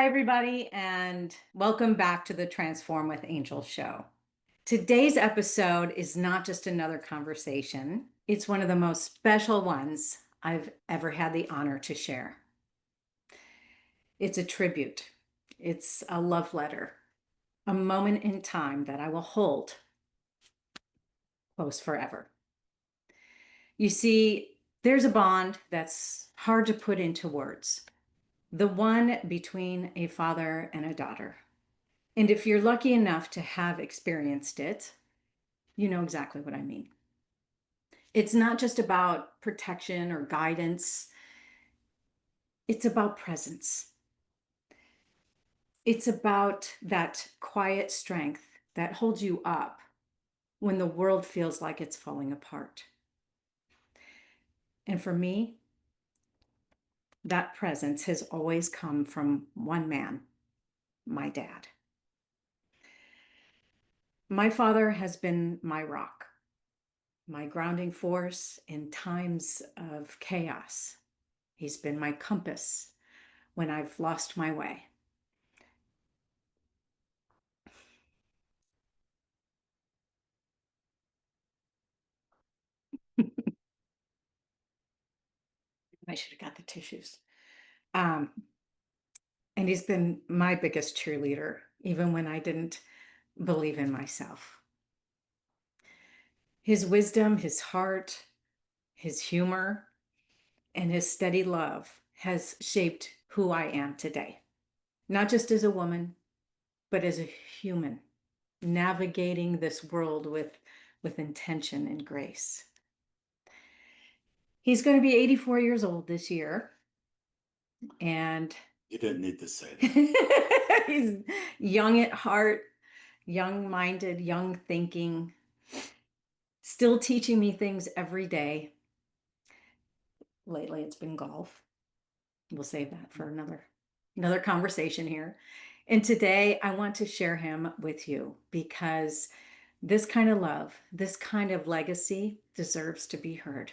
Hi, everybody, and welcome back to the Transform with Angel show. Today's episode is not just another conversation, it's one of the most special ones I've ever had the honor to share. It's a tribute, it's a love letter, a moment in time that I will hold close forever. You see, there's a bond that's hard to put into words, the one between a father and a daughter. And if you're lucky enough to have experienced it, you know exactly what I mean. It's not just about protection or guidance, it's about presence. It's about that quiet strength that holds you up when the world feels like it's falling apart. And for me, that presence has always come from one man, my dad. My father has been my rock, my grounding force in times of chaos. He's been my compass when I've lost my way. I should have got the tissues. Um, and he's been my biggest cheerleader, even when I didn't believe in myself. His wisdom, his heart, his humor, and his steady love has shaped who I am today. Not just as a woman, but as a human, navigating this world with intention and grace. He's going to be 84 years old this year. And you didn't need to say that. He's young at heart, young-minded, young thinking, still teaching me things every day. Lately, it's been golf. We'll save that for another conversation here. And today, I want to share him with you because this kind of love, this kind of legacy deserves to be heard.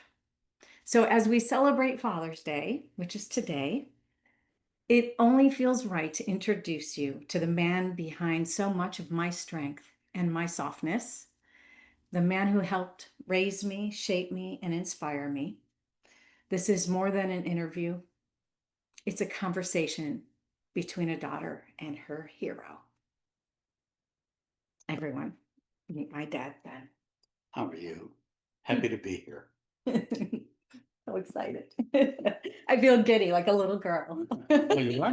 So as we celebrate Father's Day, which is today, it only feels right to introduce you to the man behind so much of my strength and my softness, the man who helped raise me, shape me, and inspire me. This is more than an interview. It's a conversation between a daughter and her hero. Everyone, meet my dad, Ben. How are you? Happy to be here. So excited. I feel giddy like a little girl. Well, you are.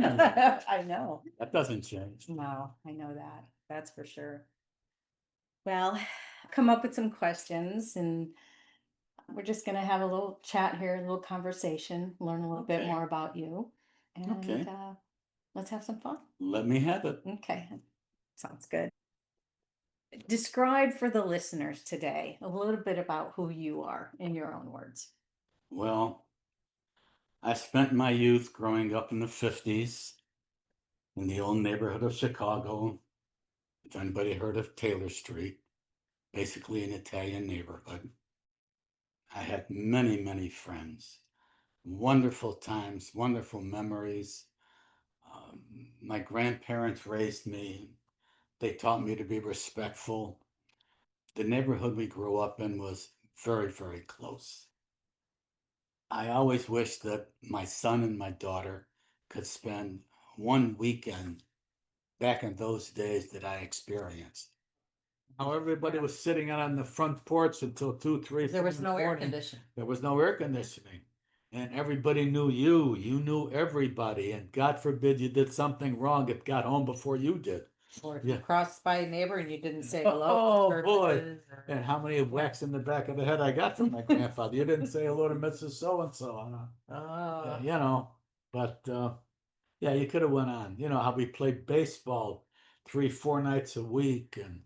I know. That doesn't change. No, I know that. That's for sure. Well, come up with some questions and we're just going to have a little chat here, a little conversation, learn a little bit more about you. And Okay. Let's have some fun. Let me have it. Okay. Sounds good. Describe for the listeners today a little bit about who you are in your own words. Well, I spent my youth growing up in the 50s in the old neighborhood of Chicago. If anybody heard of Taylor Street, basically an Italian neighborhood. I had many, many friends, wonderful times, wonderful memories. My grandparents raised me. They taught me to be respectful. The neighborhood we grew up in was very, very close. I always wished that my son and my daughter could spend one weekend back in those days that I experienced. How everybody was sitting out on the front porch until 2, 3, There 4 was in the no air morning. conditioning. There was no air conditioning. And everybody knew you. You knew everybody. And God forbid you did something wrong, it got home before you did. Or if you crossed by a neighbor and you didn't say hello. Oh boy. And how many whacks in the back of the head I got from my grandfather. You didn't say hello to Mrs. So-and-so. Oh. You know, but yeah, you could have went on. You know how we played baseball 3, 4 nights a week, and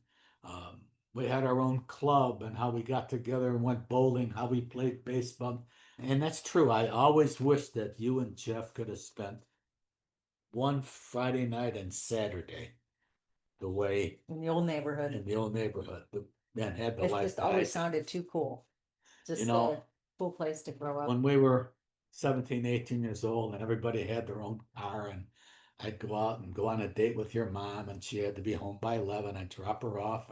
we had our own club, and how we got together and went bowling, how we played baseball. And that's true. I always wish that you and Jeff could have spent one Friday night and Saturday the way In the old neighborhood. in the old neighborhood. Man had the It life just that always I sounded too cool. Just You know, a cool place to grow up. when we were 17, 18 years old and everybody had their own car, and I'd go out and go on a date with your mom, and she had to be home by 11. I'd drop her off,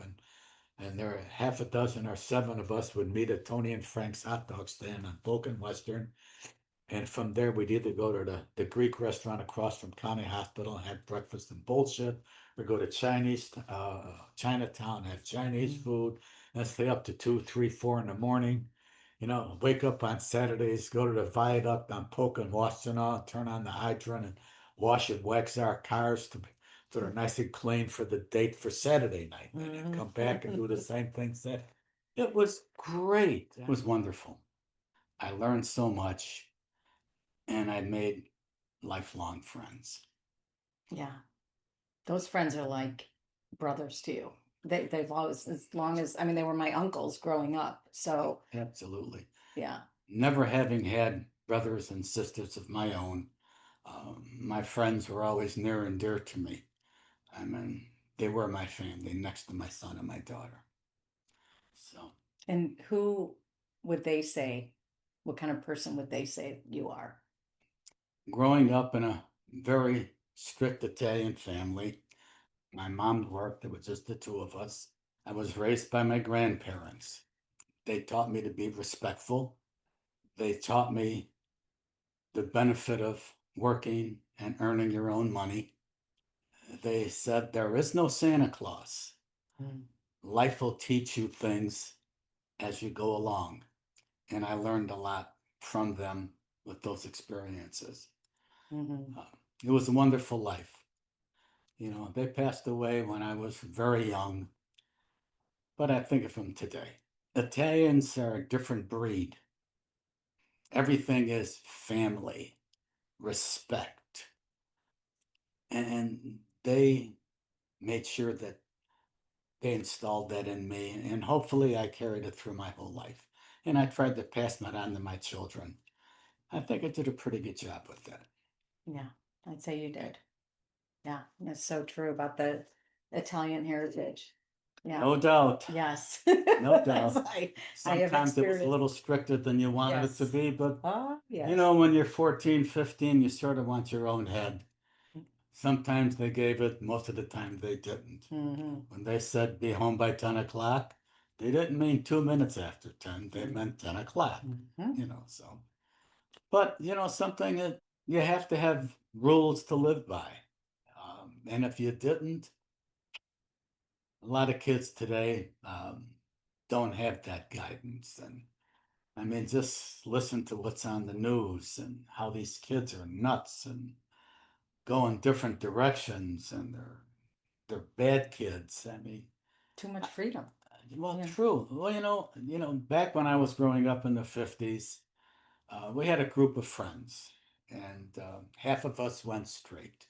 and there were half a dozen or seven of us would meet at Tony and Frank's hot dog stand on Polk and Western. And from there, we'd either go to the Greek restaurant across from County Hospital and have breakfast and bullshit, or go to Chinatown, have Chinese food, and stay up to 2, 3, 4 in the morning. You know, wake up on Saturdays, go to the viaduct on Polk and Washtenaw, turn on the hydrant and wash and wax our cars so they're nice and clean for the date for Saturday night. And then come back and do the same thing. It was great. It was wonderful. I learned so much, and I made lifelong friends. Yeah. Those friends are like brothers to you. They've always, as long as, I mean, they were my uncles growing up. So Absolutely. yeah. Never having had brothers and sisters of my own, my friends were always near and dear to me. I mean, they were my family next to my son and my daughter. So, And who would they say, what kind of person would they say you are? growing up in a very strict Italian family, my mom worked, there was just the two of us. I was raised by my grandparents. They taught me to be respectful. They taught me the benefit of working and earning your own money. They said there is no Santa Claus. Mm. Life will teach you things as you go along. And I learned a lot from them with those experiences. Mm-hmm. It was a wonderful life. You know, they passed away when I was very young, but I think of them today. Italians are a different breed. Everything is family, respect, and they made sure that they installed that in me, and hopefully I carried it through my whole life. And I tried to pass that on to my children. I think I did a pretty good job with that. Yeah, I'd say you did. Yeah, that's so true about the Italian heritage. Yeah. No doubt. Yes. No doubt. I have Sometimes it was a experienced. little stricter than you wanted it to Yes. be, but Yes. you know, when you're 14, 15, you sort of want your own head. Sometimes they gave it, most of the time they didn't. Mm-hmm. When they said be home by 10 o'clock, they didn't mean 2 minutes after 10, they meant 10 o'clock, Mm-hmm. you know, so. But, you know, something that you have to have rules to live by. And if you didn't, a lot of kids today don't have that guidance. And I mean, just listen to what's on the news and how these kids are nuts and go in different directions, and they're bad kids. I mean, Too much freedom. well, Yeah. true. Well, back when I was growing up in the 50s, we had a group of friends, and half of us went straight.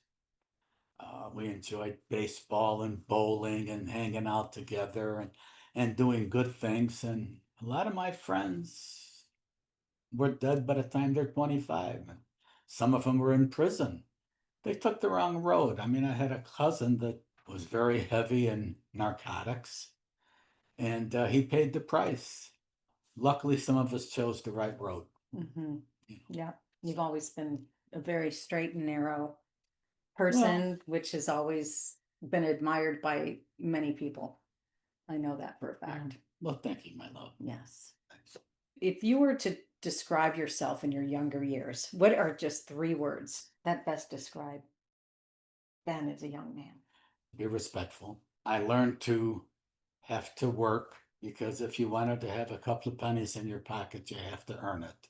We enjoyed baseball and bowling and hanging out together and doing good things. And a lot of my friends were dead by the time they're 25. And some of them were in prison. They took the wrong road. I mean, I had a cousin that was very heavy in narcotics, and he paid the price. Luckily, some of us chose the right road. Mm-hmm. You know. Yeah. You've always been a very straight and narrow Well, person, which has always been admired by many people. I know that for a fact. well, thank you, my love. Yes. Thanks. If you were to describe yourself in your younger years, what are just 3 words that best describe Ben as a young man? Be respectful. I learned to have to work, because if you wanted to have a couple of pennies in your pocket, you have to earn it.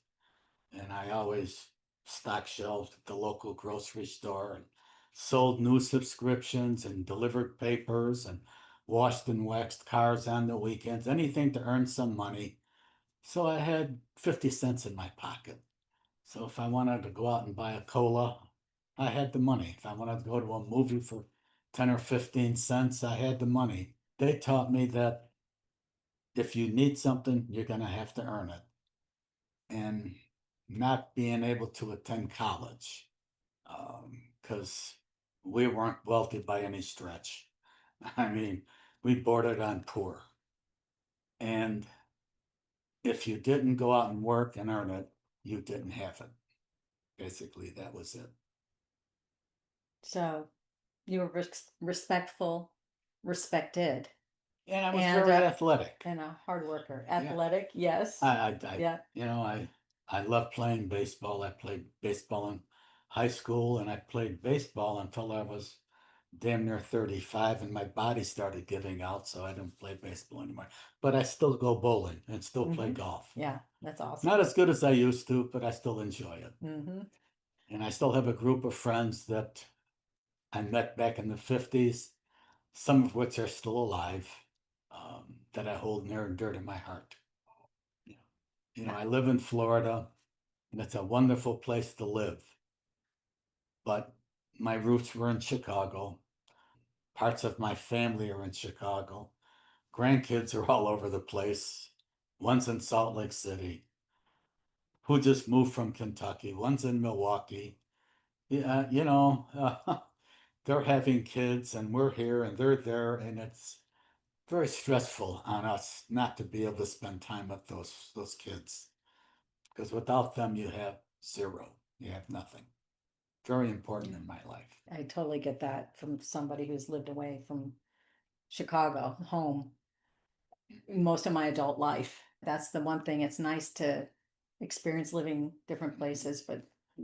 And I always stocked shelves at the local grocery store and sold new subscriptions and delivered papers and washed and waxed cars on the weekends, anything to earn some money. So I had 50 cents in my pocket. So if I wanted to go out and buy a cola, I had the money. If I wanted to go to a movie for 10 or 15 cents, I had the money. They taught me that if you need something, you're going to have to earn it. And not being able to attend college, because we weren't wealthy by any stretch. I mean, we bordered on poor. And if you didn't go out and work and earn it, you didn't have it. Basically, that was it. So you were respectful, respected, And I was and very athletic. a hard worker. Yeah. Athletic, yes. Yeah. You know, I love playing baseball. I played baseball in high school, and I played baseball until I was damn near 35, and my body started giving out, so I didn't play baseball anymore. But I still go bowling and still play golf. Yeah, that's awesome. Not as good as I used to, but I still enjoy it. Mm-hmm. And I still have a group of friends that I met back in the 50s, some of which are still alive, that I hold near and dear to my heart. You know, I live in Florida, and it's a wonderful place to live. But my roots were in Chicago. Parts of my family are in Chicago. Grandkids are all over the place. One's in Salt Lake City, who just moved from Kentucky. One's in Milwaukee. Yeah, they're having kids, and we're here, and they're there, and it's very stressful on us not to be able to spend time with those kids. Because without them, you have zero. You have nothing. Very important in my life. I totally get that from somebody who's lived away from Chicago, home, most of my adult life. That's the one thing. It's nice to experience living different places, but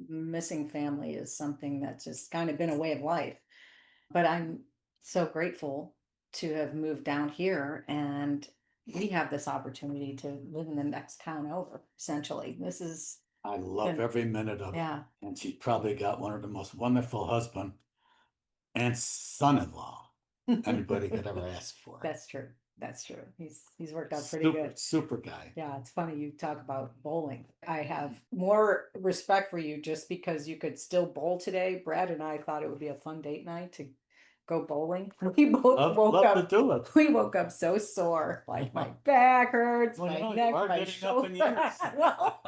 missing family is something that's just kind of been a way of life. But I'm so grateful to have moved down here, and we have this opportunity to live in the next town over, essentially. This is, I love been, every minute of it. yeah. And she probably got one of the most wonderful husband and son-in-law anybody could ever ask for. That's true. That's true. He's worked out pretty good. Super guy. Yeah, it's funny you talk about bowling. I have more respect for you just because you could still bowl today. Brad and I thought it would be a fun date night to go bowling. We both woke Love to up. do it. We woke up so sore, like my back hurts, Well, my you know, neck, you are my getting up in shoulder. years. Well,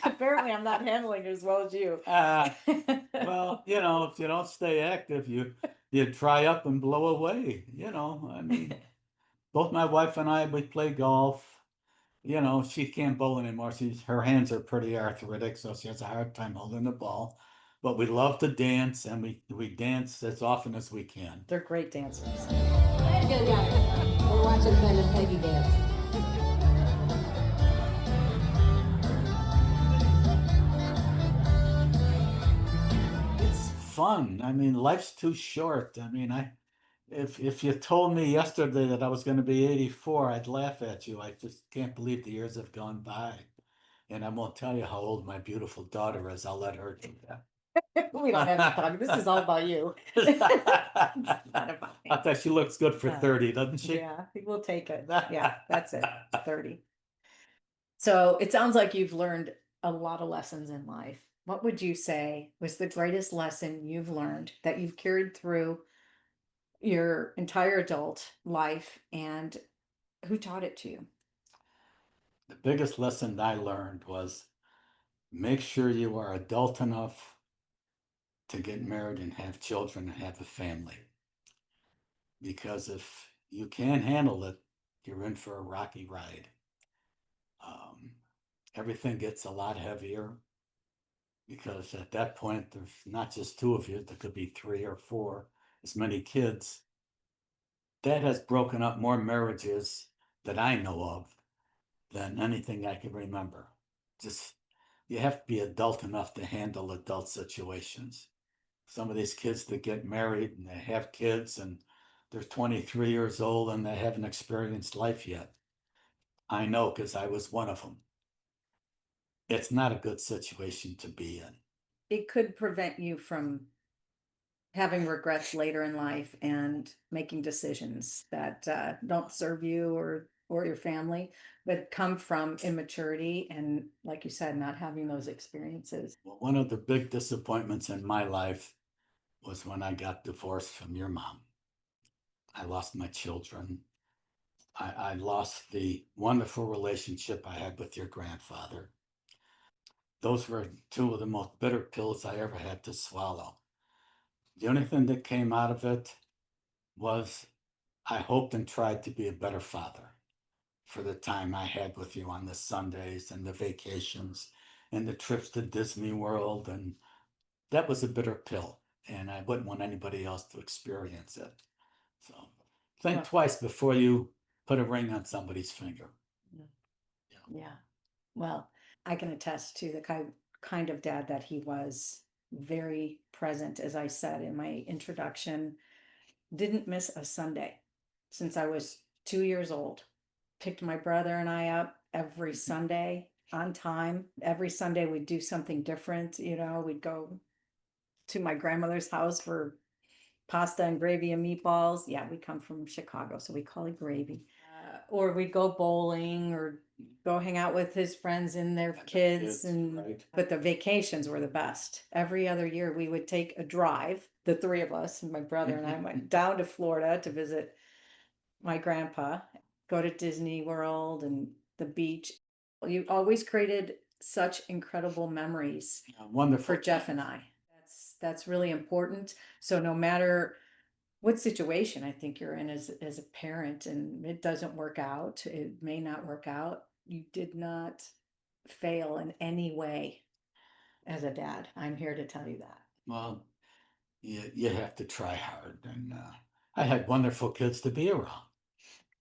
apparently, I'm not handling it as well as you. Well, you know, if you don't stay active, you dry up and blow away. You know, I mean, both my wife and I, we play golf. You know, she can't bowl anymore. Her hands are pretty arthritic, so she has a hard time holding the ball. But we love to dance, and we dance as often as we can. They're great dancers. Good guys. We're watching Ben and Peggy dance. It's fun. I mean, life's too short. I mean, if you told me yesterday that I was going to be 84, I'd laugh at you. I just can't believe the years have gone by. And I won't tell you how old my beautiful daughter is. I'll let her do that. We don't have to talk. This is all about you. It's not about me. I thought she looks good for 30, doesn't she? Yeah, we'll take it. Yeah, that's it. 30. So it sounds like you've learned a lot of lessons in life. What would you say was the greatest lesson you've learned that you've carried through your entire adult life, and who taught it to you? The biggest lesson I learned was make sure you are adult enough to get married and have children and have a family. Because if you can't handle it, you're in for a rocky ride. Um, Everything gets a lot heavier because at that point, there's not just two of you, there could be three or four, as many kids. That has broken up more marriages that I know of than anything I can remember. Just, you have to be adult enough to handle adult situations. Some of these kids that get married and they have kids and they're 23 years old and they haven't experienced life yet. I know because I was one of them. It's not a good situation to be in. It could prevent you from having regrets later in life and making decisions that don't serve you or your family, but come from immaturity and, like you said, not having those experiences. Well, one of the big disappointments in my life was when I got divorced from your mom. I lost my children. I lost the wonderful relationship I had with your grandfather. Those were two of the most bitter pills I ever had to swallow. The only thing that came out of it was I hoped and tried to be a better father for the time I had with you on the Sundays and the vacations and the trips to Disney World and that was a bitter pill, and I wouldn't want anybody else to experience it. So think Well- twice before you put a ring on somebody's finger. Yeah. Well, I can attest to the kind of dad that he was. Very present, as I said in my introduction. Didn't miss a Sunday since I was 2 years old. Picked my brother and I up every Sunday on time. Every Sunday we'd do something different. You know, we'd go to my grandmother's house for pasta and gravy and meatballs. Yeah, we come from Chicago, so we call it gravy. Or we'd go bowling or go hang out with his friends and their kids. And right. but the vacations were the best. Every other year we would take a drive, the three of us, and my brother and I went down to Florida to visit my grandpa, go to Disney World and the beach. You always created such incredible memories Wonderful. for Jeff and I. That's really important. So no matter what situation I think you're in as a parent and it doesn't work out, it may not work out, you did not fail in any way as a dad. I'm here to tell you that. Well, you have to try hard, and I had wonderful kids to be around.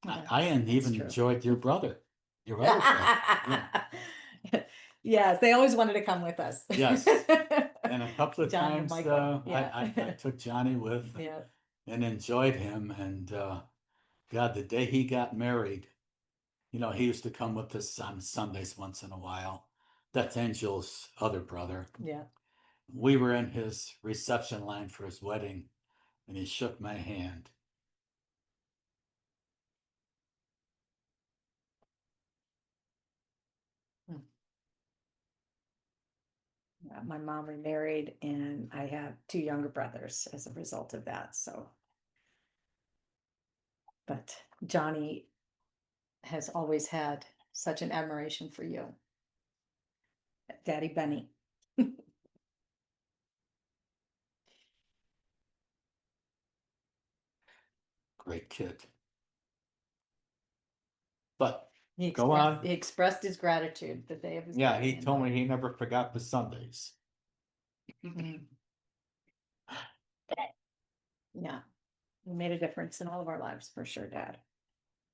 I That's even true. enjoyed your brother, your other brother. Yeah. Yes, they always wanted to come with us. Yes. And a couple of John and times Michael, yeah. I took Johnny with Yeah. and enjoyed him. And God, the day he got married, he used to come with us on Sundays once in a while. That's Angel's other brother. Yeah. We were in his reception line for his wedding, and he shook my hand. My mom remarried, and I have two younger brothers as a result of that. So, but Johnny has always had such an admiration for you, Daddy Benny. Great kid. But He go on. He expressed his gratitude the day of his Yeah, wedding, he told me he never forgot the Sundays. Mhm. Yeah, it made a difference in all of our lives for sure, Dad.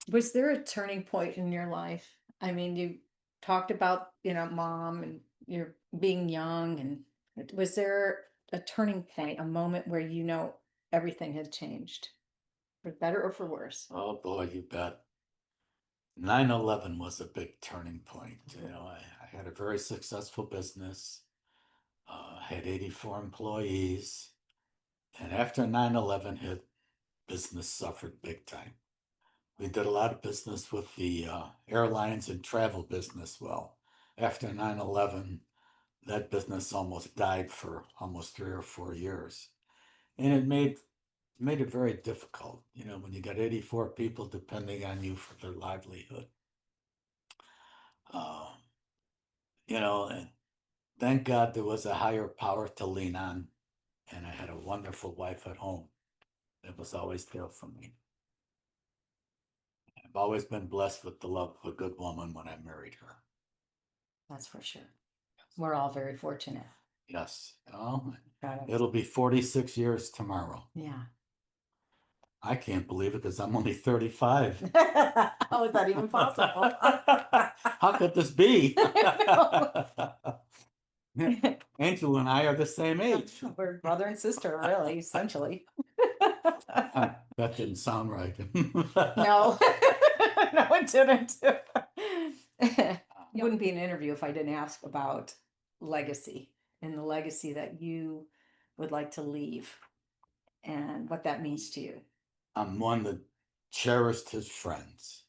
Was there a turning point in your life? I mean, you talked about, mom and you're being young, and was there a turning point, a moment where everything had changed for better or for worse? Oh boy, you bet. 9/11 was a big turning point. I had a very successful business. Had 84 employees. And after 9/11 hit, business suffered big time. We did a lot of business with the airlines and travel business. Well, after 9/11, that business almost died for almost 3 or 4 years. And it made it very difficult, when you got 84 people depending on you for their livelihood. Uh, and thank God there was a higher power to lean on, and I had a wonderful wife at home that was always there for me. I've always been blessed with the love of a good woman when I married her. That's for sure. We're all very fortunate. Yes. Oh, Got it. it'll be 46 years tomorrow. Yeah. I can't believe it because I'm only 35. How is that even possible? How could this be? I Angel and I are the same age. We're brother and sister, really, essentially. That didn't sound right. No, no, it didn't. It wouldn't be an interview if I didn't ask about legacy and the legacy that you would like to leave and what that means to you. I'm one that cherished his friends.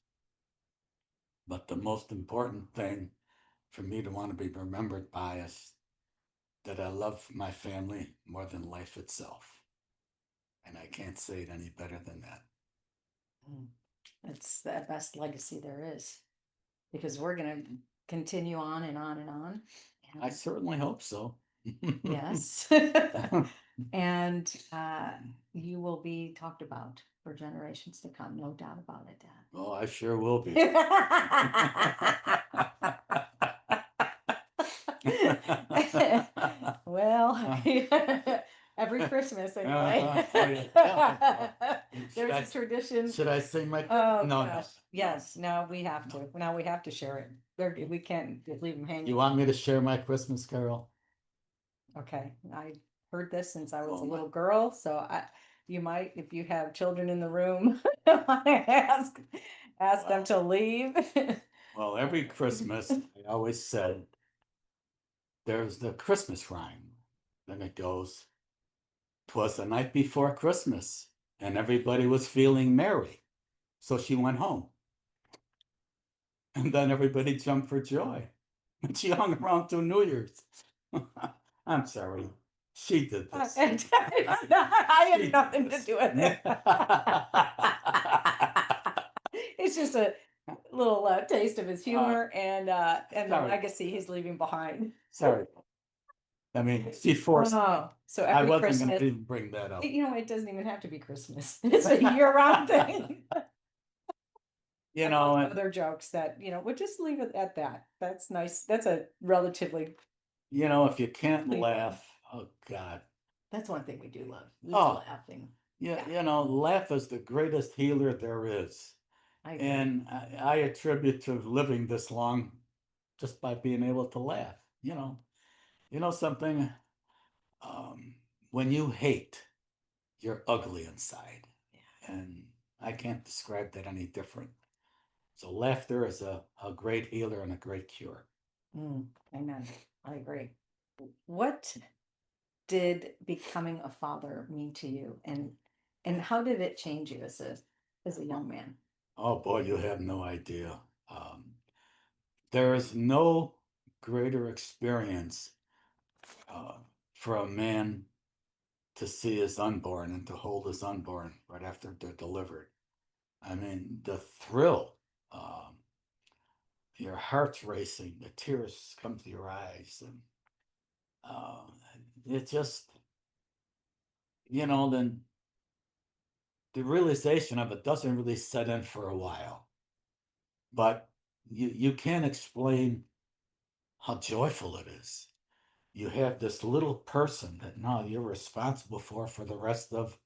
But the most important thing for me to want to be remembered by is that I love my family more than life itself. And I can't say it any better than that. It's the best legacy there is, because we're going to continue on and on and on. I certainly hope so. Yes. And you will be talked about for generations to come, no doubt about it, Dad. Oh, I sure will be. Well, every Christmas anyway. Yeah. There's a tradition. Should I sing my? Oh, No, gosh. Yes, now we have to. Now we have to share it. We can't just leave them no. hanging. You want me to share my Christmas carol? Okay, I heard this since I was Oh, a my- little girl, so you might, if you have children in the room, ask them to leave. Well, every Christmas, I always said, there's the Christmas rhyme. Then it goes, 'twas the night before Christmas, and everybody was feeling merry. So she went home. And then everybody jumped for joy. And she hung around till New Year's. I'm sorry. She did this. I have nothing to do with it. It's just a little taste of his humor and the sorry. legacy he's leaving behind. Sorry. I mean, she forced. Oh, so I every wasn't going Christmas, to even bring that up. you know, it doesn't even have to be Christmas. It's a year-round thing. You know, Other jokes that, we'll just leave it at that. That's nice. That's a relatively, if you can't Please. laugh, oh God. that's one thing we do love. is Oh. laughing. Yeah, laugh is the greatest healer there is. I agree. And I attribute to living this long just by being able to laugh. Something, when you hate, you're ugly inside. And I can't describe that any different. So laughter is a great healer and a great cure. Amen. I agree. What did becoming a father mean to you, and how did it change you as a young man? Oh boy, you have no idea. There is no greater experience for a man to see his unborn and to hold his unborn right after they're delivered. I mean, the thrill, your heart's racing, the tears come to your eyes, and it just, then the realization of it doesn't really set in for a while. But you can't explain how joyful it is. You have this little person that now you're responsible for the rest of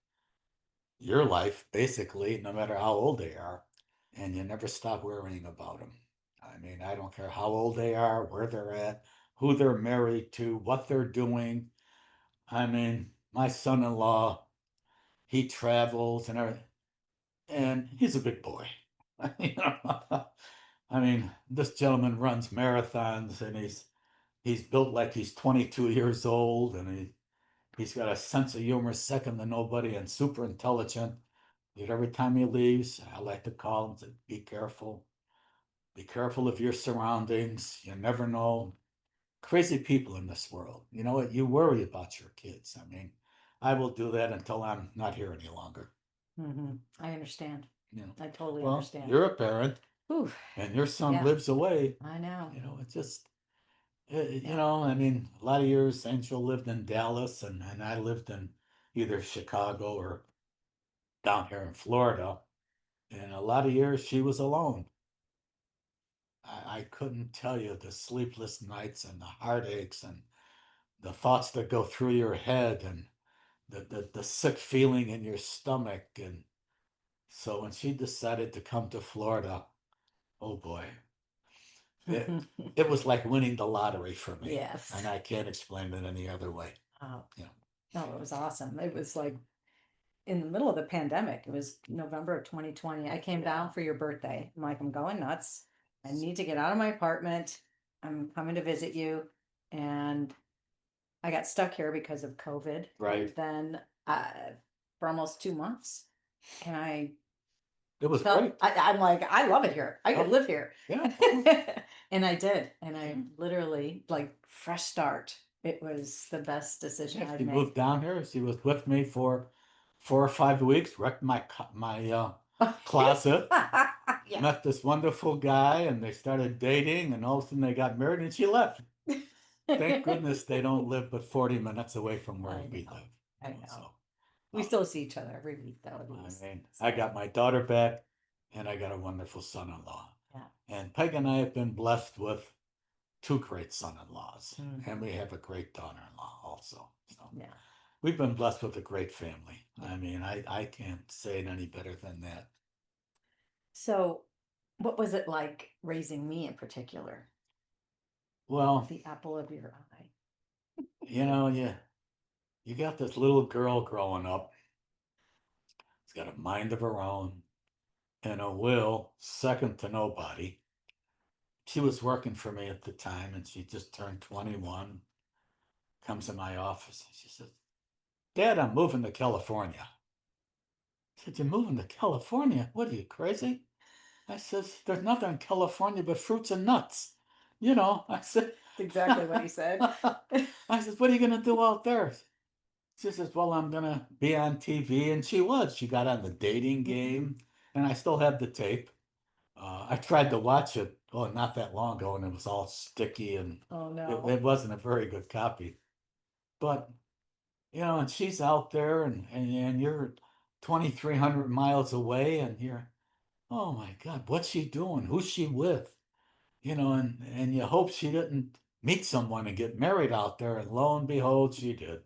your life, basically, no matter how old they are, and you never stop worrying about them. I mean, I don't care how old they are, where they're at, who they're married to, what they're doing. I mean, my son-in-law, he travels and everything, and he's a big boy. I mean, this gentleman runs marathons, and he's built like he's 22 years old, and he's got a sense of humor second to nobody, and super intelligent. Yet every time he leaves, I like to call him and say, be careful. Be careful of your surroundings. You never know. Crazy people in this world. You know what? You worry about your kids. I mean, I will do that until I'm not here any longer. I understand. I totally Well, understand. you're a parent, Ooh, and your son Yeah. lives away. I know. It's just, I mean, a lot of years Angel lived in Dallas, and I lived in either Chicago or down here in Florida. And a lot of years she was alone. I couldn't tell you the sleepless nights and the heartaches and the thoughts that go through your head and the sick feeling in your stomach. And so when she decided to come to Florida, oh boy, it was like winning the lottery for me. Yes. And I can't explain it any other way. Oh, Yeah. no, it was awesome. It was like in the middle of the pandemic. It was November of 2020. I came down for your birthday. I'm like, I'm going nuts. I need to get out of my apartment. I'm coming to visit you. And I got stuck here because of COVID. Right. Then for almost 2 months. And It was great. I'm like, I love it here. I could live here. Yeah. And I did. And I literally, like, fresh start. It was the best decision Yeah, I'd she made. moved down here. She was with me for 4 or 5 weeks, wrecked my closet. Yeah. Met this wonderful guy, and they started dating, and all of a sudden they got married, and she left. Thank goodness they don't live but 40 minutes away from where we live. I know. So, We still see each other every week, though. At I least. mean, I got my daughter back, and I got a wonderful son-in-law. Yeah. And Peg and I have been blessed with two great son-in-laws, Mm. and we have a great daughter-in-law also. So Yeah. we've been blessed with a great family. I mean, I can't say it any better than that. So, what was it like raising me in particular? Well, The apple of your eye. you know, you got this little girl growing up. She's got a mind of her own and a will second to nobody. She was working for me at the time, and she just turned 21. Comes in my office and she says, "Dad, I'm moving to California." I said, "You're moving to California? What are you, crazy?" I says, "There's nothing in California but fruits and nuts." I said, That's exactly what he said. I said, "What are you going to do out there?" She says, "Well, I'm going to be on TV." And she was. She got on the dating game, and I still have the tape. I tried to watch it, not that long ago, and it was all sticky, and Oh it, no. it wasn't a very good copy. But, and she's out there, and you're 2,300 miles away, and you're, oh my God, what's she doing? Who's she with? And you hope she didn't meet someone and get married out there, and lo and behold, she did.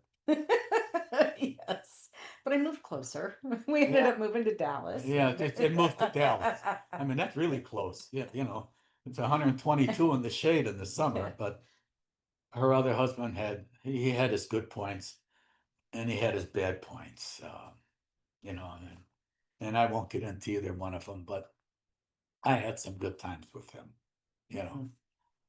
Yes. But I moved closer. We ended Yeah. up moving to Dallas. Yeah, it moved to Dallas. I mean, that's really close. Yeah, it's 122 in the shade in the summer, but her other husband he had his good points and he had his bad points. And I won't get into either one of them, but I had some good times with him, you know. Mhm.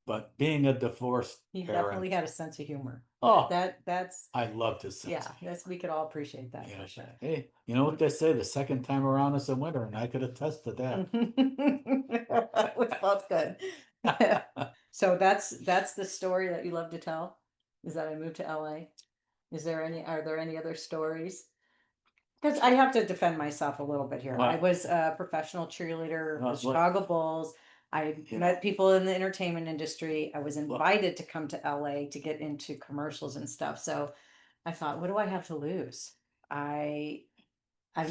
But being a divorced He parent, definitely had a sense of humor. oh, That's I loved his sense. yeah, we could all appreciate that Yeah. for sure. Hey, you know what they say? The second time around is a winner, and I could attest to that. It was both good. So that's the story that you love to tell, is that I moved to LA. Are there any other stories? Because I have to defend myself a little bit here. I Well, was a professional cheerleader with what, Chicago Bulls. I you met know, people in the entertainment industry. I was well, invited to come to LA to get into commercials and stuff. So I thought, what do I have to lose? I'm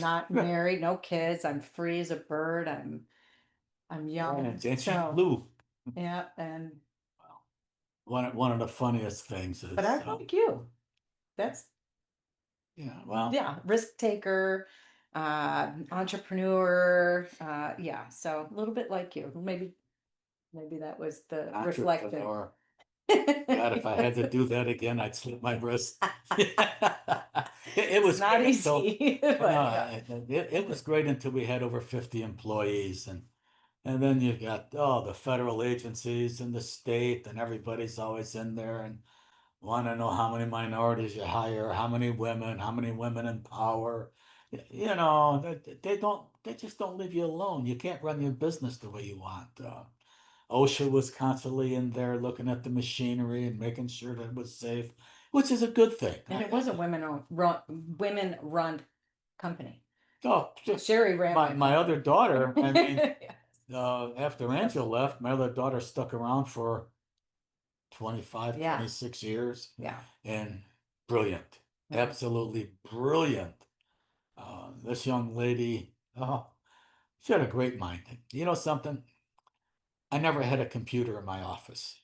not yeah, married, no kids. I'm free as a bird. I'm young. and she So flew. yeah, and One of the funniest things but is, I'm like you. That's yeah, well, yeah, risk taker, entrepreneur. Yeah, so a little bit like you. Maybe that was the reflection. entrepreneur. God, if I had to do that again, I'd slit my wrist. It It's was not great until, easy, but yeah. it was great until we had over 50 employees, and then you got the federal agencies and the state, and everybody's always in there and want to know how many minorities you hire, how many women in power. They just don't leave you alone. You can't run your business the way you want. OSHA was constantly in there looking at the machinery and making sure that it was safe, which is a good thing. And it was a women run company. Oh, Sherry ran my other daughter, I mean, Yes. after Angela left, my other daughter stuck around for 25, Yeah. 26 years, Yeah. and brilliant, Mhm. absolutely brilliant. This young lady, she had a great mind. You know something? I never had a computer in my office.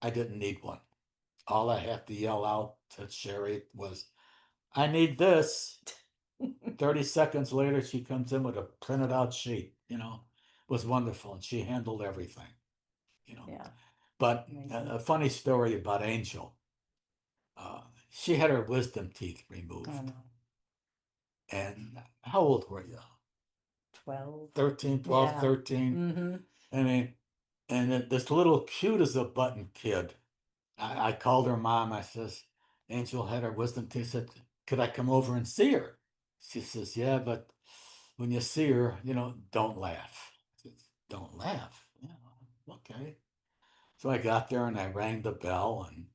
I didn't need one. All I have to yell out to Sherry was, "I need this." 30 seconds later, she comes in with a printed out sheet, it was wonderful. And she handled everything. Yeah. But Amazing. a funny story about Angel. She had her wisdom teeth Oh removed. no. And how old were you? 12. 13, 12, Yeah. 13. Mm-hmm. I mean, and this little cute as a button kid, I called her mom. I says, Angel had her wisdom teeth. Said, could I come over and see her? She says, yeah, but when you see her, don't laugh. I said, don't laugh. Yeah, okay. So I got there and I rang the bell, and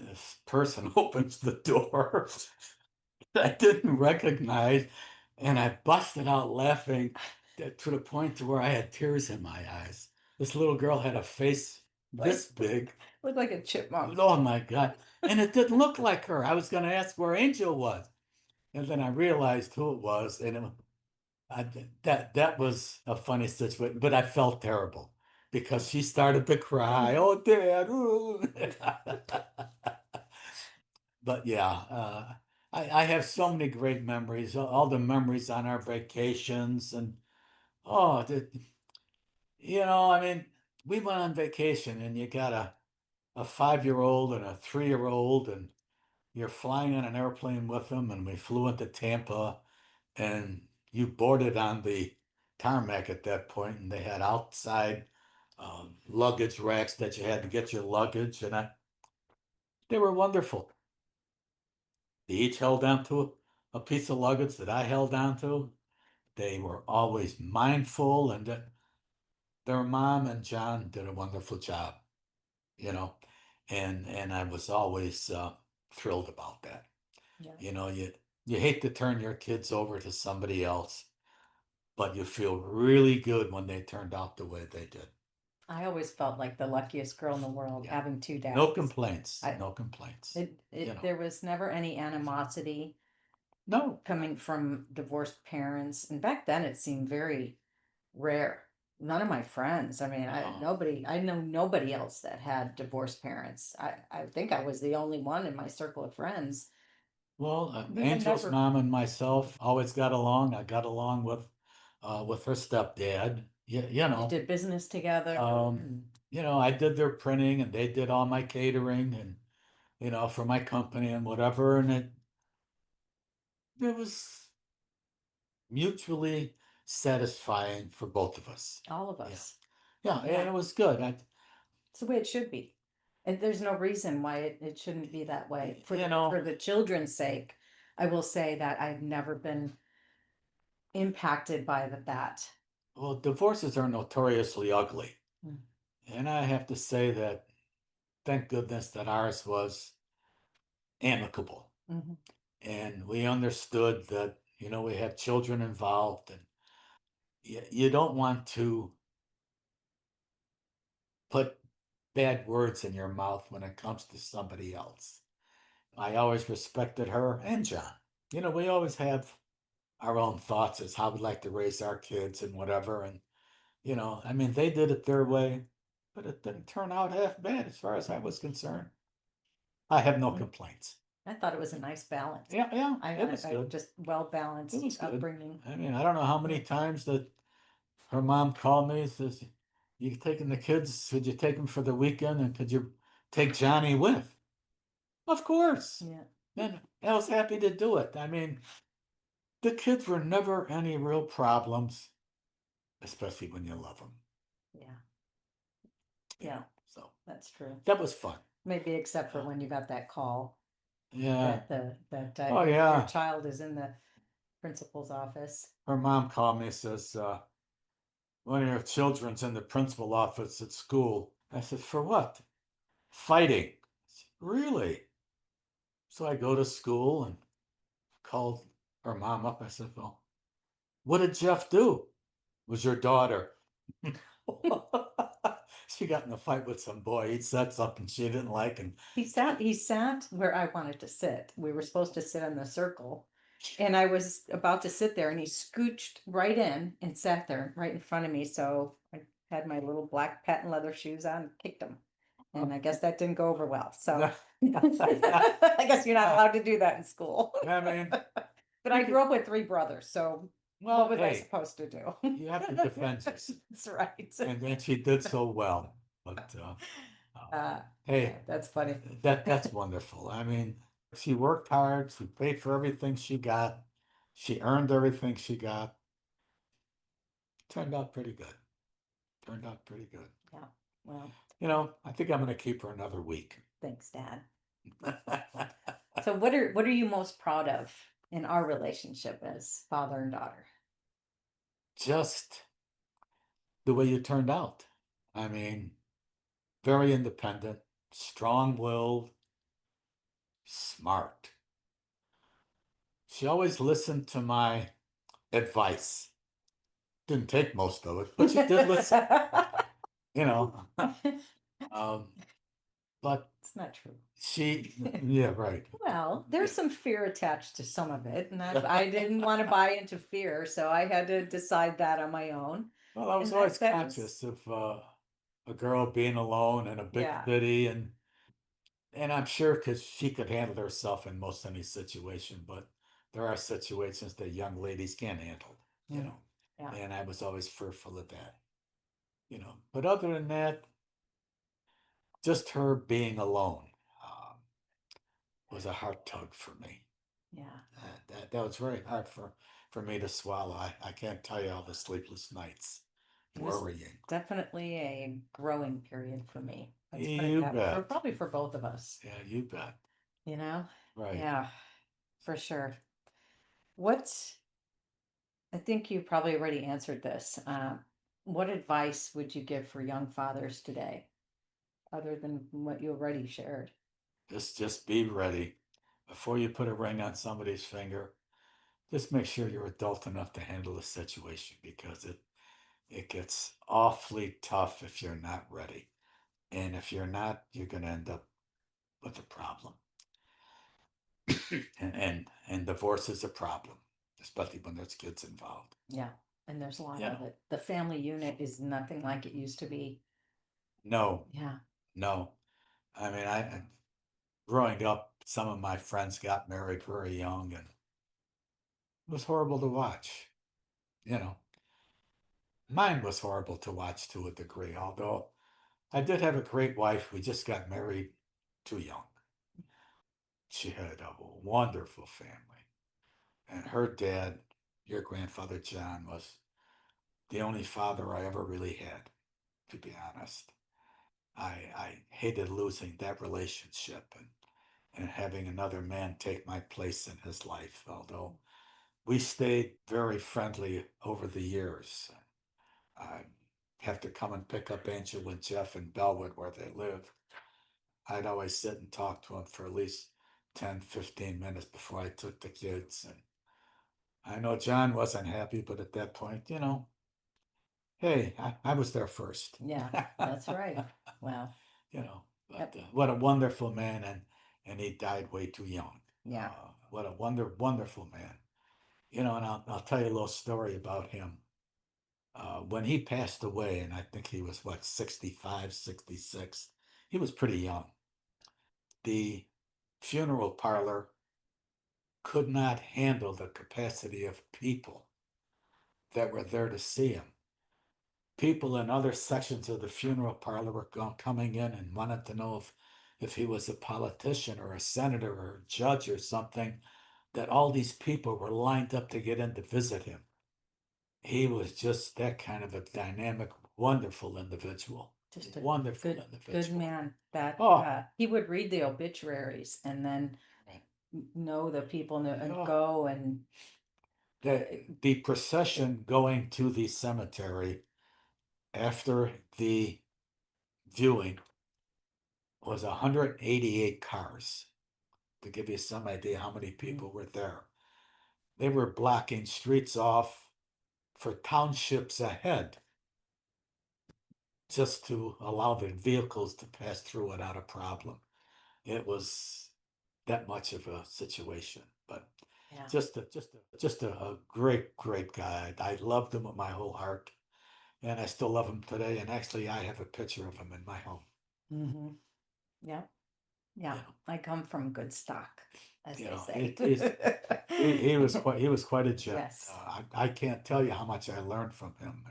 this person opens the door I didn't recognize, and I busted out laughing to the point to where I had tears in my eyes. This little girl had a face this big. Looked like a chipmunk. Oh my God. And it didn't look like her. I was going to ask where Angel was. And then I realized who it was. And that was a funny situation, but I felt terrible. because she started to cry. Oh, Dad. Ooh." But yeah, I have so many great memories, all the memories on our vacations. And oh, I mean, we went on vacation and you got a 5-year-old and a 3-year-old, and you're flying on an airplane with them. And we flew into Tampa, and you boarded on the tarmac at that point, and they had outside luggage racks that you had to get your luggage, and they were wonderful. They each held on to a piece of luggage that I held on to. They were always mindful, and their mom and John did a wonderful job, you know, and I was always thrilled about that. Yeah. You hate to turn your kids over to somebody else, but you feel really good when they turned out the way they did. I always felt like the luckiest girl in the world Yeah. having 2 dads. No complaints. I- No complaints. There was never any animosity No. coming from divorced parents. And back then it seemed very rare. None of my friends, I mean, I know nobody else that had divorced parents. I think I was the only one in my circle of friends. Well, We were Angel's never- mom and myself always got along. I got along with her stepdad. We did business together. I did their printing and they did all my catering and for my company and whatever. And it was mutually satisfying for both of us. All of us. Yeah, and it was good. It's the way it should be. And there's no reason why it shouldn't be that way. For the children's sake, I will say that I've never been impacted by that. Well, divorces are notoriously ugly. Mm. And I have to say that thank goodness that ours was amicable. Mhm. And we understood that, we had children involved, and you don't want to put bad words in your mouth when it comes to somebody else. I always respected her and John. We always have our own thoughts as how we'd like to raise our kids and whatever. And, I mean, they did it their way, but it didn't turn out half bad as far as I was concerned. I have no complaints. I thought it was a nice balance. Yeah, I it was good. just well balanced It was good. upbringing. I mean, I don't know how many times that her mom called me and says, "You taking the kids? Could you take them for the weekend? And could you take Johnny with?" Of course. Yeah. And I was happy to do it. I mean, the kids were never any real problems, especially when you love them. Yeah. Yeah. So that's true. that was fun. Maybe except for when you got that call. Yeah. That your child is in the principal's office. Her mom called me and says, "One of your children's in the principal office at school." I said, "For what?" "Fighting." Said, "Really?" So I go to school and called her mom up. I said, "Well, what did Jeff do?" "Was your daughter." She got in a fight with some boy. He said something she didn't like, and He sat where I wanted to sit. We were supposed to sit in the circle. And I was about to sit there and he scooched right in and sat there right in front of me. So I had my little black patent leather shoes on, and kicked him. And I guess that didn't go over well. So I guess you're not allowed to do that in school. I mean, But I grew up with 3 brothers, so well, what was I hey, supposed to do? you have to defend yourself. That's right. And then she did so well. But hey, that's funny. that's wonderful. I mean, she worked hard. She paid for everything she got. She earned everything she got. Turned out pretty good. Turned out pretty good. Yeah. Well, I think I'm going to keep her another week. thanks, Dad. So what are you most proud of in our relationship as father and daughter? Just the way you turned out. I mean, very independent, strong-willed, smart. She always listened to my advice. Didn't take most of it, but she did listen. But It's not true. yeah, right. Well, there's some fear attached to some of it, and I didn't want to buy into fear, so I had to decide that on my own. Well, I was And always that conscious of a girl being alone in a big Yeah. city, and I'm sure because she could handle herself in most any situation, but there are situations that young ladies can't handle, you Mm. know. Yeah. And I was always fearful of that, you know. But other than that, just her being alone was a heart tug for me. Yeah. That was very hard for me to swallow. I can't tell you all the sleepless nights It was worrying. definitely a growing period for me. Let's put it You that way. For bet. probably for both of us, Yeah, you bet. you know? Right. Yeah, for sure. What's, I think you probably already answered this. What advice would you give for young fathers today, other than what you already shared? Just be ready. Before you put a ring on somebody's finger, just make sure you're adult enough to handle the situation because it gets awfully tough if you're not ready. And if you're not, you're gonna end up with a problem. And divorce is a problem, especially when there's kids involved. Yeah, and there's a lot You of know, it. The family unit is nothing like it used to be. no, Yeah. no. I mean, growing up, some of my friends got married very young, and it was horrible to watch. You know, mine was horrible to watch to a degree, although I did have a great wife. We just got married too young. She had a wonderful family. And her dad, your grandfather John, was the only father I ever really had, to be honest. I hated losing that relationship and having another man take my place in his life, although we stayed very friendly over the years. I have to come and pick up Angel and Jeff in Bellwood where they live. I'd always sit and talk to them for at least 10, 15 minutes before I took the kids. And I know John wasn't happy, but at that point, you know, hey, I was there first. Yeah, that's right. Wow. You know, but Yep. what a wonderful man, and he died way too young. Yeah. What a wonderful man. You know, and I'll tell you a little story about him. When he passed away, and I think he was what, 65, 66, he was pretty young. The funeral parlor could not handle the capacity of people that were there to see him. People in other sections of the funeral parlor were coming in and wanted to know if he was a politician or a senator or a judge or something, that all these people were lined up to get in to visit him. He was just that kind of a dynamic, wonderful individual. Just a Wonderful good individual. man that Oh, he would read the obituaries and then right. know the people and Oh. go and The procession going to the cemetery after the viewing was 188 cars, to give you some idea how many people were there. They were blocking streets off for townships ahead just to allow the vehicles to pass through without a problem. It was that much of a situation, but yeah. just a great guy. I loved him with my whole heart, and I still love him today. And actually, I have a picture of him in my home. Mm-hmm. Yeah. Yeah. You know, I come from good stock, as you they know, say. he was quite a gem. Yes. I can't tell you how much I learned from him.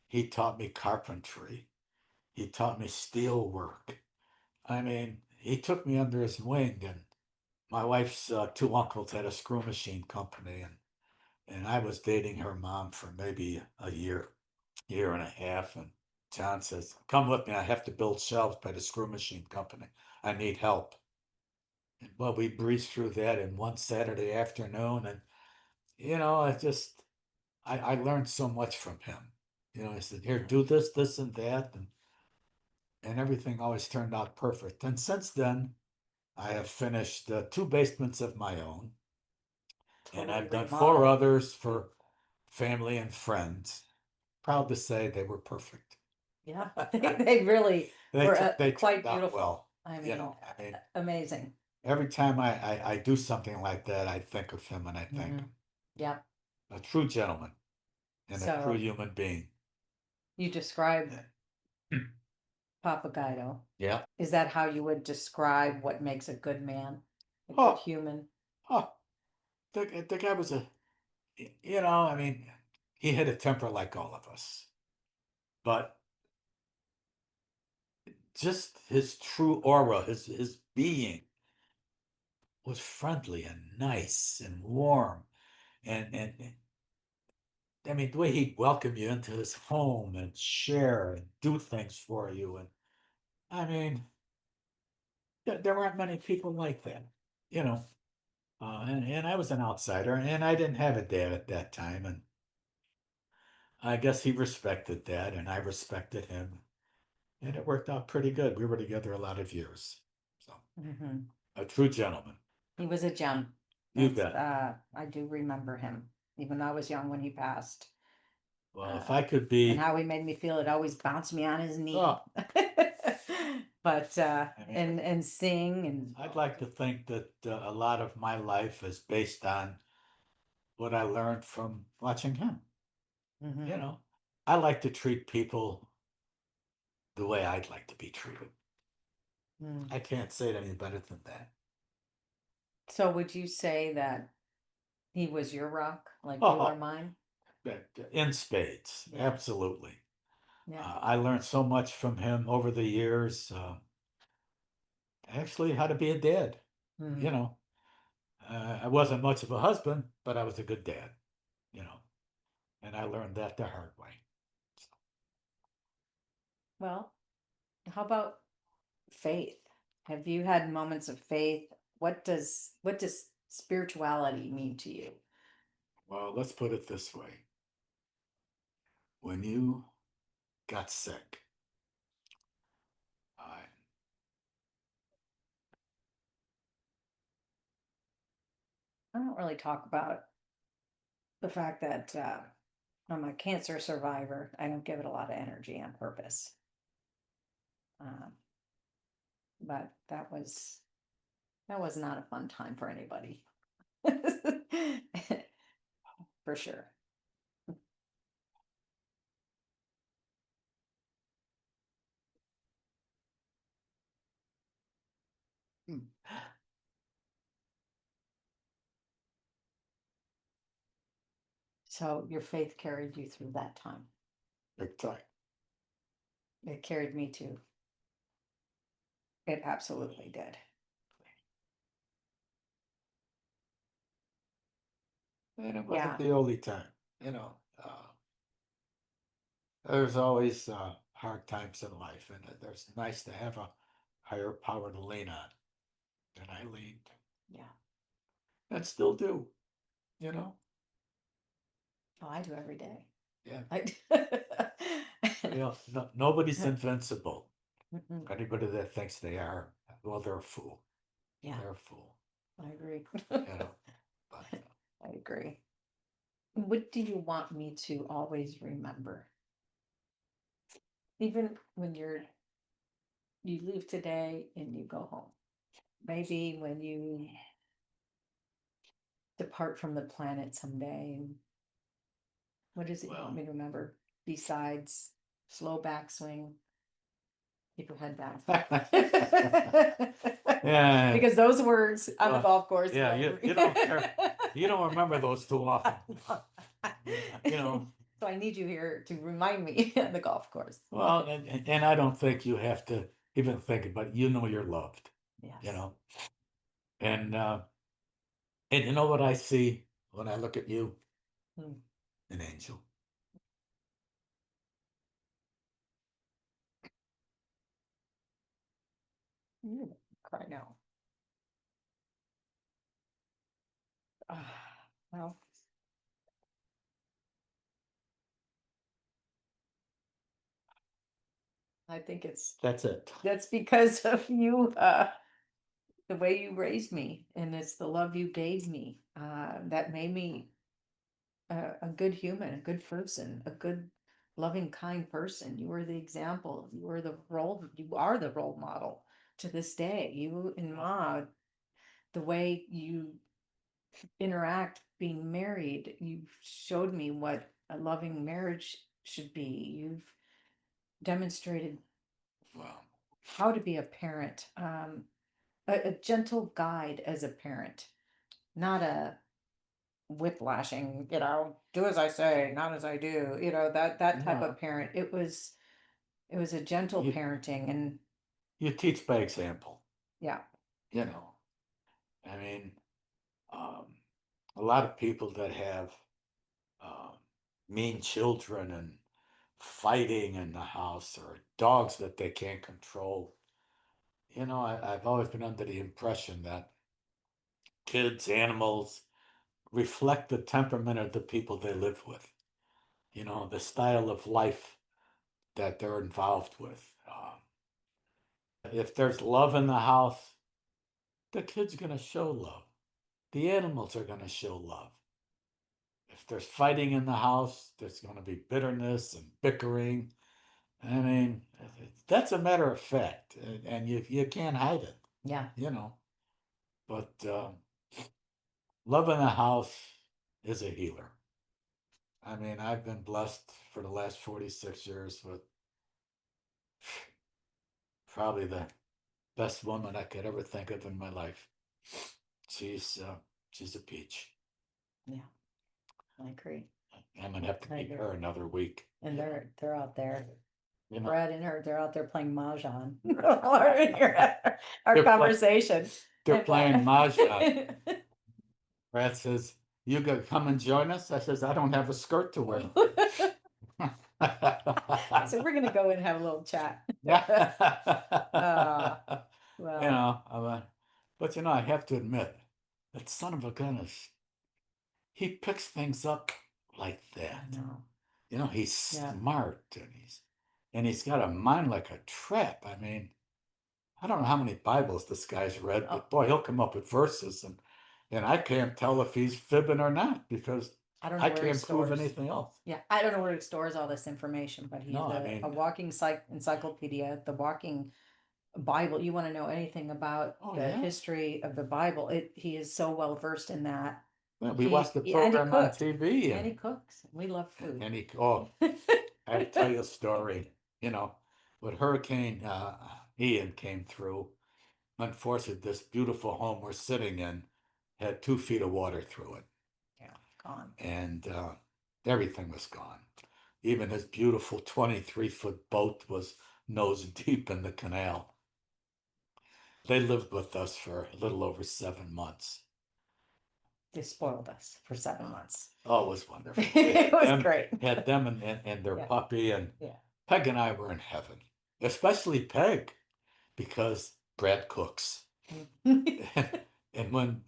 He taught me carpentry. He taught me steel work. I mean, he took me under his wing, and my wife's two uncles had a screw machine company, and I was dating her mom for maybe a year and a half. And John says, "Come with me. I have to build shelves by the screw machine company. I need help." And well, we breezed through that in one Saturday afternoon, and you know, I learned so much from him. You know, he said, "Here, do this, this, and that," and everything always turned out perfect. And since then, I have finished two basements of my own, and I've Totally done four remodeled. others for family and friends. Proud to say they were perfect. Yeah. They really were They quite turned out beautiful. well. I You mean, know, I mean, amazing. every time I do something like that, I think of him and I thank Mhm. him. Yeah. A true gentleman and a true So human being. you described Papagayo. Yeah. Is that how you would describe what makes a good man, a Oh. good human? Oh, the guy was I mean, he had a temper like all of us, but just his true aura, his being was friendly and nice and warm. And I mean, the way he'd welcome you into his home and share and do things for you. And I mean, there aren't many people like that, you know. And I was an outsider and I didn't have a dad at that time. And I guess he respected that and I respected him. And it worked out pretty good. We were together a lot of years. So, Mhm. a true gentleman. He was a gem. You That's, bet. I do remember him, even though I was young when he passed. Well, if Uh, I could And be, how he made me feel, it always bounced me on his knee. oh, But, I mean, and sing and, I'd like to think that a lot of my life is based on what I learned from watching him. Mhm. You know, I like to treat people the way I'd like to be treated. Mm. I can't say it any better than that. So would you say that he was your rock, like you are Oh, mine? in spades, Yeah. absolutely. Yeah. I learned so much from him over the years. Actually, how to be a dad. Mhm. You know, I wasn't much of a husband, but I was a good dad. You know, and I learned that the hard way. Well, how about faith? Have you had moments of faith? What does spirituality mean to you? Well, let's put it this way: when you got sick, I I don't really talk about the fact that I'm a cancer survivor. I don't give it a lot of energy on purpose. Um, but that was not a fun time for anybody. For sure. Hmm. So your faith carried you through that time. big time. It carried me too. It absolutely did. And it Yeah. wasn't the only time. There's always hard times in life, and there's nice to have a higher power to lean on. And I leaned, Yeah. and still do. You know, Oh, I do every day. yeah. I Nobody's invincible. Mm-mm. Anybody that thinks they are, well, they're a fool. Yeah, They're a fool. I agree. You know, but I agree. What do you want me to always remember? Even when you leave today and you go home. Maybe when you depart from the planet someday. And what is it you want me to remember? Besides slow backswing, keep your head back. yeah, Because those words on the Well, golf course. yeah, you don't care. You don't remember those too often. You know, So I need you here to remind me on the golf course. well, and I don't think you have to even think about it. You know you're loved, Yes. you know. And you know what I see when I look at you? Hmm. An angel. You're gonna cry now. Well, I think That's it. that's because of you, the way you raised me, and it's the love you gave me, that made me a good human, a good person, a good, loving, kind person. You were the example. You are the role model to this day. You and Ma, the way you interact being married, you've showed me what a loving marriage should be. You've demonstrated Well, how to be a parent, a gentle guide as a parent, not a whiplashing, do as I say, not as I do, that type no, of parent. It was a gentle you, parenting, and you teach by example, yeah. you know. I mean, um, a lot of people that have um, mean children and fighting in the house or dogs that they can't control. I've always been under the impression that kids, animals reflect the temperament of the people they live with, the style of life that they're involved with. If there's love in the house, the kid's going to show love. The animals are going to show love. If there's fighting in the house, there's going to be bitterness and bickering. I mean, that's a matter of fact, and you can't hide it, Yeah. you know. But love in the house is a healer. I mean, I've been blessed for the last 46 years with probably the best woman I could ever think of in my life. She's she's a peach. Yeah, I agree. I'm gonna have to I keep agree. her another week. And they're out there. You know, Brad and her, they're out there playing mahjong. Our They're conversation. they're And, playing mahjong. Brad says, "You gonna come and join us?" I says, "I don't have a skirt to wear." So we're gonna go and have a little chat. Yeah. Well, But I have to admit, that son of a gun he picks things up like I that. know. He's Yeah. smart and he's got a mind like a trap. I mean, I don't know how many Bibles this guy's read, but boy, he'll come up with verses and I can't tell if he's fibbing or not because I don't know I where he can't prove stores. anything else. Yeah, I don't know where he stores all this information, but he's No, I a mean, walking encyclopedia, the walking Bible. You want to know anything about oh the yeah. history of the Bible? He is so well versed in that. Well, we watched the And he program on cooked. TV And he cooks. We love food. and I have to tell you a story. When Hurricane Ian came through, unfortunately, this beautiful home we're sitting in had 2 feet of water through it. Yeah, gone. And everything was gone. Even his beautiful 23-foot boat was nose deep in the canal. They lived with us for a little over 7 months. They spoiled us for 7 months. Oh, it was wonderful. It was great. Had them and their Yeah. puppy, and Yeah. Peg and I were in heaven, especially Peg, because Brad cooks. And when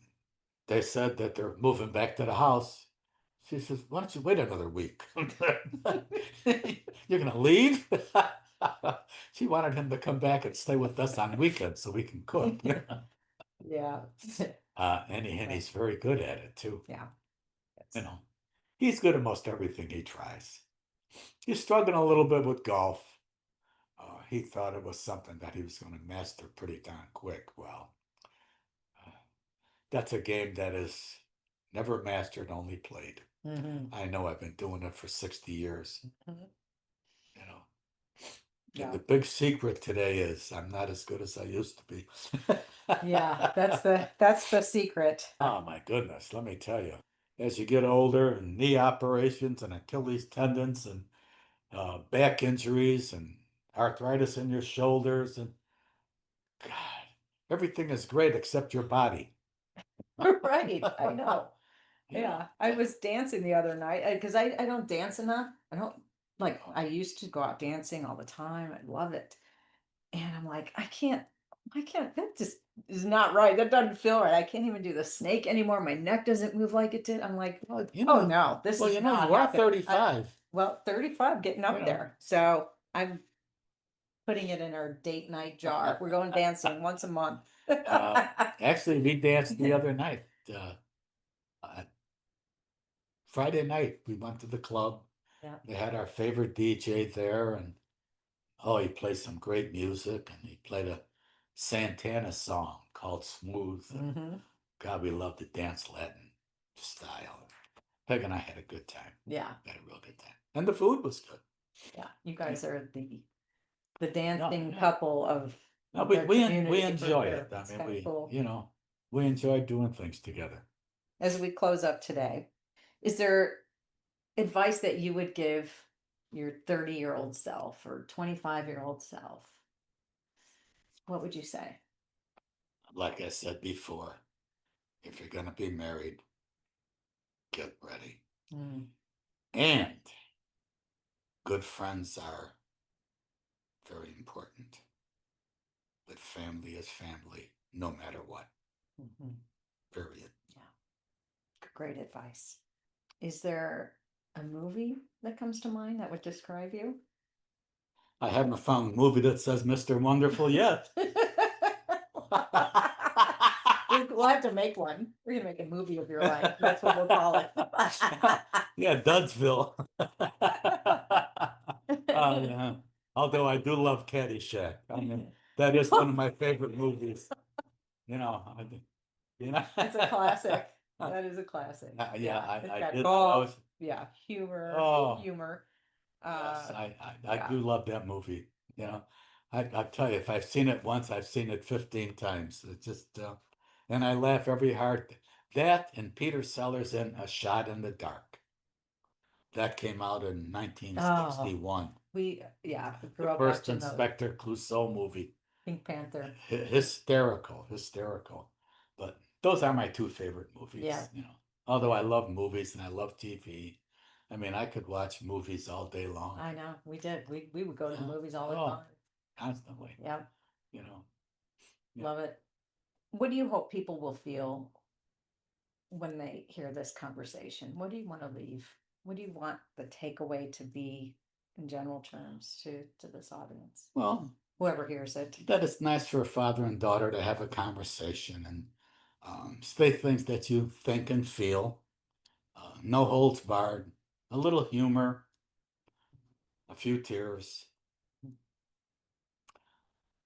they said that they're moving back to the house, she says, "Why don't you wait another week? You're going to leave?" She wanted him to come back and stay with us on weekends so we can cook. Yeah. And he's very good at it too. Yeah. He's good at most everything he tries. He's struggling a little bit with golf. He thought it was something that he was going to master pretty darn quick. Well, that's a game that is never mastered, only played. Mm-hmm. I know I've been doing it for 60 years. Mm-hmm. And Yeah. the big secret today is I'm not as good as I used to be. Yeah, that's the secret. Oh my goodness, let me tell you. As you get older, and knee operations and Achilles tendons and back injuries and arthritis in your shoulders and God, everything is great except your body. Right, I know. Yeah, I was dancing the other night because I don't dance enough. I don't I used to go out dancing all the time. I love it. And I'm like, that just is not right. That doesn't feel right. I can't even do the snake anymore. My neck doesn't move like it did. I'm like, oh no, this is not you are happening. 35. Well, 35, getting up there. So I'm putting it in our date night jar. We're going dancing once a month. Actually, we danced the other night. Friday night, we went to the club. Yeah. They had our favorite DJ there, and he played some great music, and he played a Santana song called Smooth. Mm-hmm. God, we love the dance Latin style. Peg and I had a good time. Yeah. Had a real good time. And the food was good. Yeah. You guys are the the dancing yeah. couple of No, their we community for enjoy sure. it. I It's mean, kinda cool. you know, we enjoy doing things together. As we close up today, is there advice that you would give your 30-year-old self or 25-year-old self? What would you say? Like I said before, if you're gonna be married, get ready. Mm, And good friends are very important. But family is family, no matter what. mhm. Period. Great advice. Is there a movie that comes to mind that would describe you? I haven't found a movie that says Mr. Wonderful yet. We'll have to make one. We're gonna make a movie of your life. That's what we'll call it. Yeah, Dudsville. Yeah. Although I do love Caddyshack. I mean, that is one of my favorite movies. You know, you know. It's a classic. That is a classic. Yeah, It's I got did. all, I was, humor, oh, humor. yes, I yeah. do love that movie. You know, I tell you, if I've seen it once, I've seen it 15 times. It's just, and I laugh every heart. That and Peter Sellers in A Shot in the Dark. That came out in Oh, 1961. we grew The up first watching those. Inspector Clouseau movie. Pink Panther. Hysterical, hysterical. But those are my two favorite movies. Yeah. You know, although I love movies and I love TV. I mean, I could watch movies all day long. I know, we did. We would go to the movies all the Oh, time. constantly. Yeah, You know, yeah. love it. What do you hope people will feel when they hear this conversation? What do you want to leave? What do you want the takeaway to be in general terms to this audience? Well, Whoever hears it. that it's nice for a father and daughter to have a conversation and say things that you think and feel. No holds barred, a little humor, a few tears,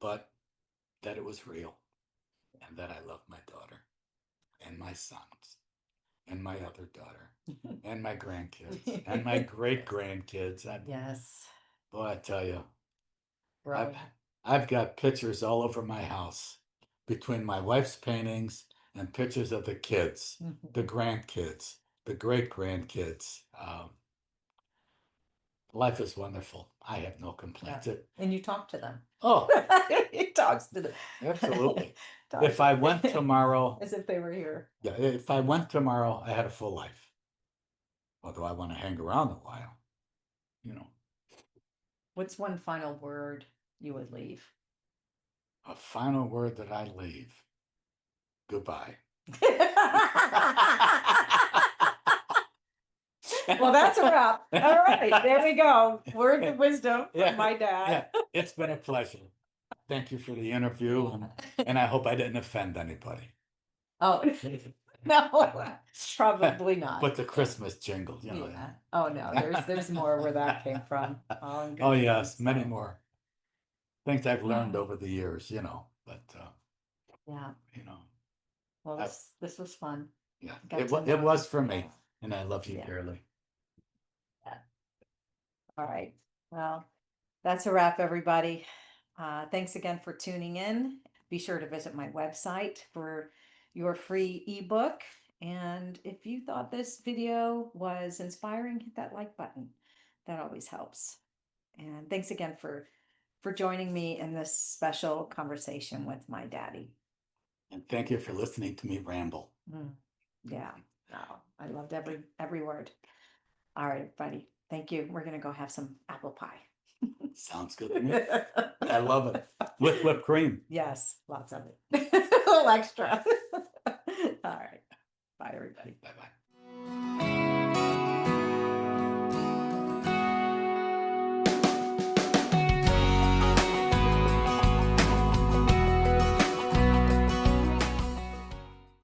but that it was real and that I love my daughter and my sons and my other daughter and my grandkids and my great grandkids. Yes. Boy, I tell you, Right. I've got pictures all over my house between my wife's paintings and pictures of the kids, the grandkids, the great grandkids. Life is wonderful. I have no complaints. And you talk to them. Oh, He talks to them. absolutely. Talk If to I them. went tomorrow, As if they were here. yeah, if I went tomorrow, I had a full life. Although I want to hang around a while, you know. What's one final word you would leave? A final word that I leave. Goodbye. Well, that's a wrap. All right, there we go. Words of wisdom from my dad. Yeah, it's been a pleasure. Thank you for the interview, and I hope I didn't offend anybody. Oh, no, probably not. But the Christmas jingle, you know. Yeah. Oh no, there's more where that came from. Oh yes, many so. more things I've learned over the years, you know. But yeah, you know, well, this was fun. yeah, Got it to know was you. for me, and I love you dearly. Yeah. All right. Well, that's a wrap, everybody. Thanks again for tuning in. Be sure to visit my website for your free ebook. And if you thought this video was inspiring, hit that like button. That always helps. And thanks again for joining me in this special conversation with my daddy. And thank you for listening to me ramble. Yeah, no, I loved every word. All right, buddy. Thank you. We're gonna go have some apple pie. Sounds good to me. I love it. With whipped cream. Yes, lots of it. A little extra. All right. Bye, everybody. Bye-bye.